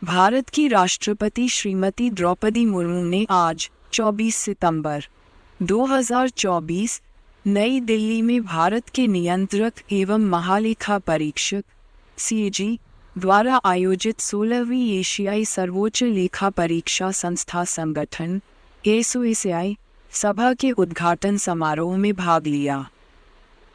भारत की राष्ट्रपति श्रीमती द्रौपदी मुर्मू ने आज 24 सितंबर 2024 नई दिल्ली में भारत के नियंत्रक एवं महालेखा परीक्षक (CAG) द्वारा आयोजित 16वीं एशियाई सर्वोच्च लेखा परीक्षा संस्था संगठन (ASOAI) सभा के उद्घाटन समारोह में भाग लिया।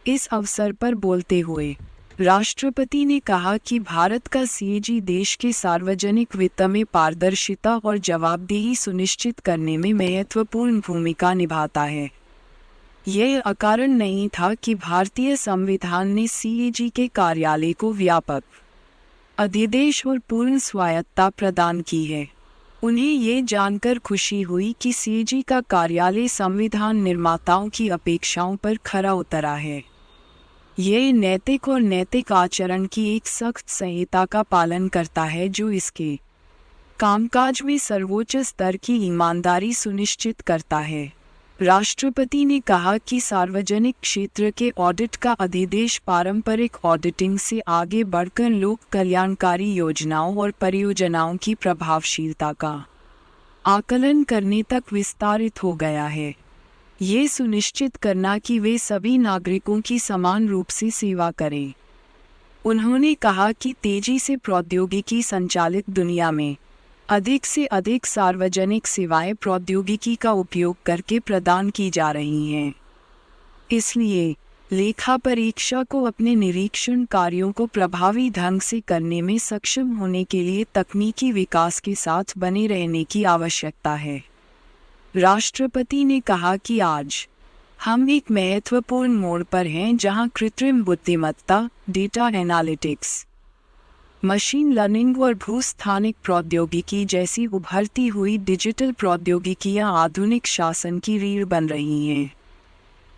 इस अवसर पर बोलते हुए राष्ट्रपति ने कहा कि भारत का CAG देश के सार्वजनिक वित्त में पारदर्शिता और जवाबदेही सुनिश्चित करने में महत्वपूर्ण भूमिका निभाता है। यह अकारण नहीं था कि भारतीय संविधान ने CAG के कार्यालय को व्यापक अधिदेश और पूर्ण स्वायत्तता प्रदान की है। उन्हें ये जानकर खुशी हुई कि CAG का कार्यालय संविधान निर्माताओं की अपेक्षाओं पर खरा उतरा है। यह नैतिक और नैतिक आचरण की एक सख्त संहिता का पालन करता है जो इसके कामकाज में सर्वोच्च स्तर की ईमानदारी सुनिश्चित करता है। राष्ट्रपति ने कहा कि सार्वजनिक क्षेत्र के ऑडिट का अधिदेश पारंपरिक ऑडिटिंग से आगे बढ़कर लोक कल्याणकारी योजनाओं और परियोजनाओं की प्रभावशीलता का आकलन करने तक विस्तारित हो गया है। ये सुनिश्चित करना कि वे सभी नागरिकों की समान रूप से सेवा करें। उन्होंने कहा कि तेजी से प्रौद्योगिकी संचालित दुनिया में अधिक से अधिक सार्वजनिक सेवाएं प्रौद्योगिकी का उपयोग करके प्रदान की जा रही हैं। इसलिए लेखा परीक्षा को अपने निरीक्षण कार्यों को प्रभावी ढंग से करने में सक्षम होने के लिए तकनीकी विकास के साथ बने रहने की आवश्यकता है। राष्ट्रपति ने कहा कि आज हम एक महत्वपूर्ण मोड़ पर हैं जहां कृत्रिम बुद्धिमत्ता, डेटा एनालिटिक्स, मशीन लर्निंग और भूस्थानिक प्रौद्योगिकी जैसी उभरती हुई डिजिटल प्रौद्योगिकियां आधुनिक शासन की रीढ़ बन रही हैं।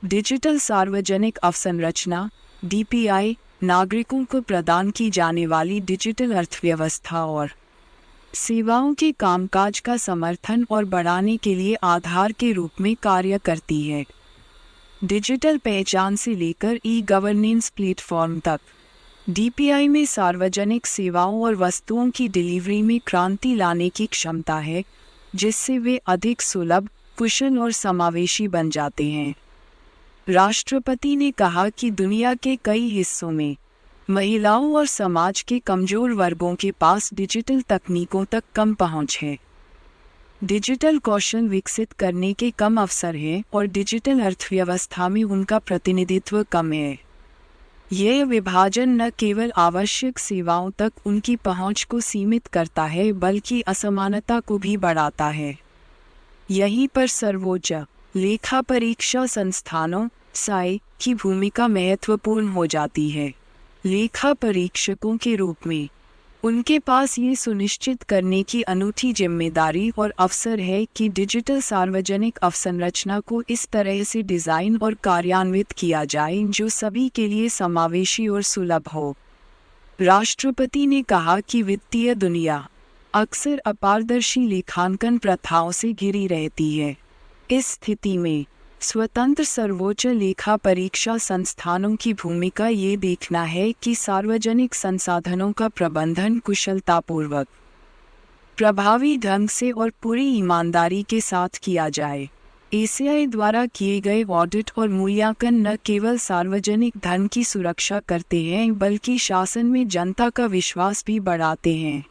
डिजिटल सार्वजनिक अवसंरचना (DPI) नागरिकों को प्रदान की जाने वाली डिजिटल अर्थव्यवस्था और सेवाओं के कामकाज का समर्थन और बढ़ाने के लिए आधार के रूप में कार्य करती है। डिजिटल पहचान से लेकर ई-गवर्नेंस प्लेटफॉर्म तक DPI में सार्वजनिक सेवाओं और वस्तुओं की डिलीवरी में क्रांति लाने की क्षमता है, जिससे वे अधिक सुलभ, कुशल और समावेशी बन जाते हैं। राष्ट्रपति ने कहा कि दुनिया के कई हिस्सों में महिलाओं और समाज के कमजोर वर्गों के पास डिजिटल तकनीकों तक कम पहुंच है। डिजिटल कौशल विकसित करने के कम अवसर हैं और डिजिटल अर्थव्यवस्था में उनका प्रतिनिधित्व कम है। यह विभाजन न केवल आवश्यक सेवाओं तक उनकी पहुंच को सीमित करता है बल्कि असमानता को भी बढ़ाता है। यहीं पर सर्वोच्च लेखा परीक्षा संस्थानों (SAI) की भूमिका महत्वपूर्ण हो जाती है। लेखा परीक्षकों के रूप में उनके पास ये सुनिश्चित करने की अनूठी जिम्मेदारी और अवसर है कि डिजिटल सार्वजनिक अवसंरचना को इस तरह से डिज़ाइन और कार्यान्वित किया जाए जो सभी के लिए समावेशी और सुलभ हो। राष्ट्रपति ने कहा कि वित्तीय दुनिया अक्सर अपारदर्शी लेखांकन प्रथाओं से घिरी रहती है। इस स्थिति में स्वतंत्र सर्वोच्च लेखा परीक्षा संस्थानों की भूमिका ये देखना है कि सार्वजनिक संसाधनों का प्रबंधन कुशलतापूर्वक, प्रभावी ढंग से और पूरी ईमानदारी के साथ किया जाए। ASOAI द्वारा किए गए ऑडिट और मूल्यांकन न केवल सार्वजनिक धन की सुरक्षा करते हैं बल्कि शासन में जनता का विश्वास भी बढ़ाते हैं।